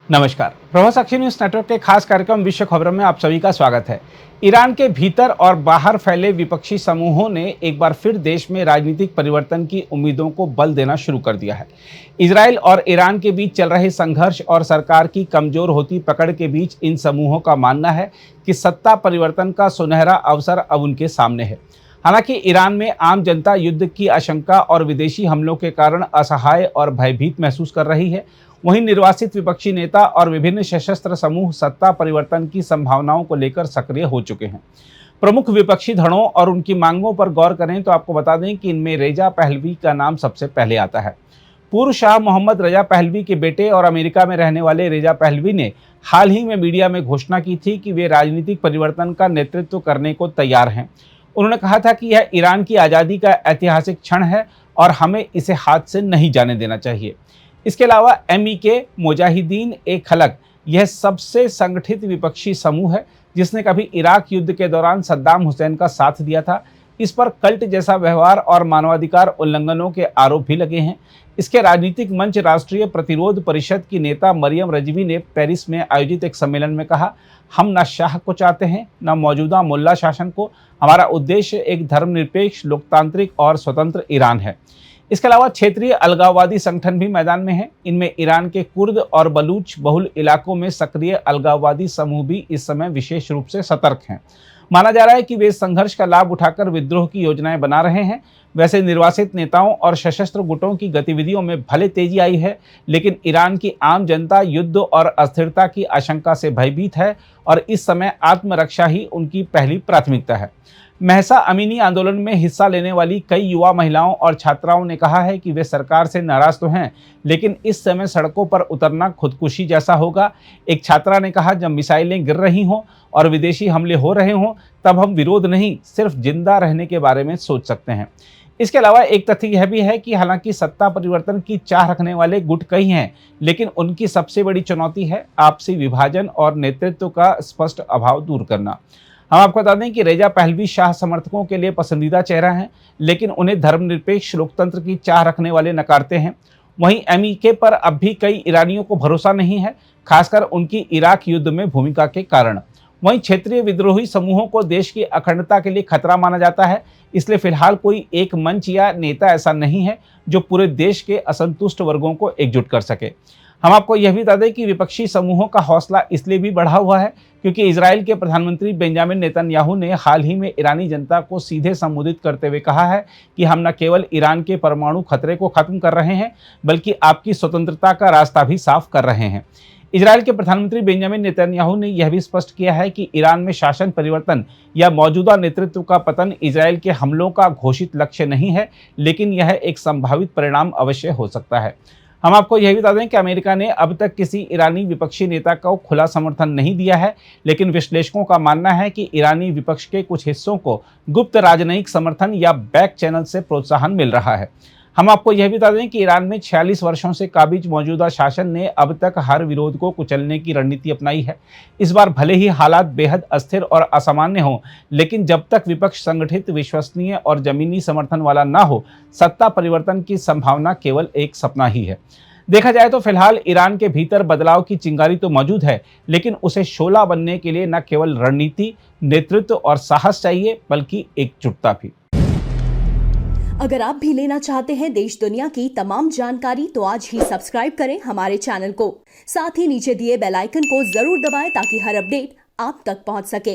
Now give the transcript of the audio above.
नमस्कार। प्रभा साक्षी news network के खास कार्यक्रम विश्व खबरों में आप सभी का स्वागत है। ईरान के भीतर और बाहर फैले विपक्षी समूहों ने एक बार फिर देश में राजनीतिक परिवर्तन की उम्मीदों को बल देना शुरू कर दिया है। इजराइल और ईरान के बीच चल रहे संघर्ष और सरकार की कमजोर होती पकड़ के बीच इन समूहों का मानना है कि सत्ता परिवर्तन का सुनहरा अवसर अब उनके सामने है। हालांकि ईरान में आम जनता युद्ध की आशंका और विदेशी हमलों के कारण असहाय और भयभीत महसूस कर रही है। वहीं निर्वासित विपक्षी नेता और विभिन्न सशस्त्र समूह सत्ता परिवर्तन की संभावनाओं को लेकर सक्रिय हो चुके हैं। प्रमुख विपक्षी धड़ों और उनकी मांगों पर गौर करें तो आपको बता दें कि इनमें रेजा पहलवी का नाम सबसे पहले आता है। पूर्व शाह मोहम्मद रजा पहलवी के बेटे और अमेरिका में रहने वाले रेजा पहलवी ने हाल ही में मीडिया में घोषणा की थी कि वे राजनीतिक परिवर्तन का नेतृत्व करने को तैयार हैं। उन्होंने कहा था कि यह ईरान की आज़ादी का ऐतिहासिक क्षण है और हमें इसे हाथ से नहीं जाने देना चाहिए। इसके अलावा MEK मुजाहिदीन ए खलक यह सबसे संगठित विपक्षी समूह है जिसने कभी इराक युद्ध के दौरान सद्दाम हुसैन का साथ दिया था। इस पर कल्ट जैसा व्यवहार और मानवाधिकार उल्लंघनों के आरोप भी लगे हैं। इसके राजनीतिक मंच राष्ट्रीय प्रतिरोध परिषद की नेता मरियम रजवी ने पेरिस में आयोजित एक सम्मेलन में कहा, हम न शाह को चाहते हैं न मौजूदा मुल्ला शासन को। हमारा उद्देश्य एक धर्मनिरपेक्ष, लोकतांत्रिक और स्वतंत्र ईरान है। इसके अलावा क्षेत्रीय अलगाववादी संगठन भी मैदान में हैं। इनमें ईरान के कुर्द और बलूच बहुल इलाकों में सक्रिय अलगाववादी समूह भी इस समय विशेष रूप से सतर्क हैं। माना जा रहा है कि वे संघर्ष का लाभ उठाकर विद्रोह की योजनाएं बना रहे हैं। वैसे निर्वासित नेताओं और सशस्त्र गुटों की गतिविधियों में भले तेजी आई है, लेकिन ईरान की आम जनता युद्ध और अस्थिरता की आशंका से भयभीत है और इस समय आत्मरक्षा ही उनकी पहली प्राथमिकता है। महसा अमीनी आंदोलन में हिस्सा लेने वाली कई युवा महिलाओं और छात्राओं ने कहा है कि वे सरकार से नाराज तो हैं, लेकिन इस समय सड़कों पर उतरना खुदकुशी जैसा होगा। एक छात्रा ने कहा, जब मिसाइलें गिर रही हों और विदेशी हमले हो रहे हों तब हम विरोध नहीं, सिर्फ जिंदा रहने के बारे में सोच सकते हैं। इसके अलावा एक तथ्य यह भी है कि हालांकि सत्ता परिवर्तन की चाह रखने वाले गुट कई हैं, लेकिन उनकी सबसे बड़ी चुनौती है आपसी विभाजन और नेतृत्व का स्पष्ट अभाव दूर करना। हम आपको बता दें कि रेजा पहलवी शाह समर्थकों के लिए पसंदीदा चेहरा हैं, लेकिन उन्हें धर्मनिरपेक्ष लोकतंत्र की चाह रखने वाले नकारते हैं। वहीं MEK पर अब भी कई ईरानियों को भरोसा नहीं है, खासकर उनकी इराक युद्ध में भूमिका के कारण। वहीं क्षेत्रीय विद्रोही समूहों को देश की अखंडता के लिए खतरा माना जाता है, इसलिए फिलहाल कोई एक मंच या नेता ऐसा नहीं है जो पूरे देश के असंतुष्ट वर्गों को एकजुट कर सके। हम आपको यह भी बता दें कि विपक्षी समूहों का हौसला इसलिए भी बढ़ा हुआ है क्योंकि इजराइल के प्रधानमंत्री बेंजामिन नेतन्याहू ने हाल ही में ईरानी जनता को सीधे संबोधित करते हुए कहा है कि हम न केवल ईरान के परमाणु खतरे को खत्म कर रहे हैं, बल्कि आपकी स्वतंत्रता का रास्ता भी साफ कर रहे हैं। इजराइल के प्रधानमंत्री बेंजामिन नेतन्याहू ने यह भी स्पष्ट किया है कि ईरान में शासन परिवर्तन या मौजूदा नेतृत्व का पतन इजराइल के हमलों का घोषित लक्ष्य नहीं है, लेकिन यह एक संभावित परिणाम अवश्य हो सकता है। हम आपको यह भी बता दें कि अमेरिका ने अब तक किसी ईरानी विपक्षी नेता को खुला समर्थन नहीं दिया है, लेकिन विश्लेषकों का मानना है कि ईरानी विपक्ष के कुछ हिस्सों को गुप्त राजनयिक समर्थन या बैक चैनल से प्रोत्साहन मिल रहा है। हम आपको यह भी बता दें कि ईरान में 46 वर्षों से काबिज मौजूदा शासन ने अब तक हर विरोध को कुचलने की रणनीति अपनाई है। इस बार भले ही हालात बेहद अस्थिर और असामान्य हों, लेकिन जब तक विपक्ष संगठित, विश्वसनीय और जमीनी समर्थन वाला ना हो, सत्ता परिवर्तन की संभावना केवल एक सपना ही है। देखा जाए तो फिलहाल ईरान के भीतर बदलाव की चिंगारी तो मौजूद है, लेकिन उसे शोला बनने के लिए न केवल रणनीति, नेतृत्व और साहस चाहिए, बल्कि एकजुटता भी। अगर आप भी लेना चाहते हैं देश दुनिया की तमाम जानकारी तो आज ही सब्सक्राइब करें हमारे चैनल को। साथ ही नीचे दिए बेल आइकन को जरूर दबाएं ताकि हर अपडेट आप तक पहुंच सके।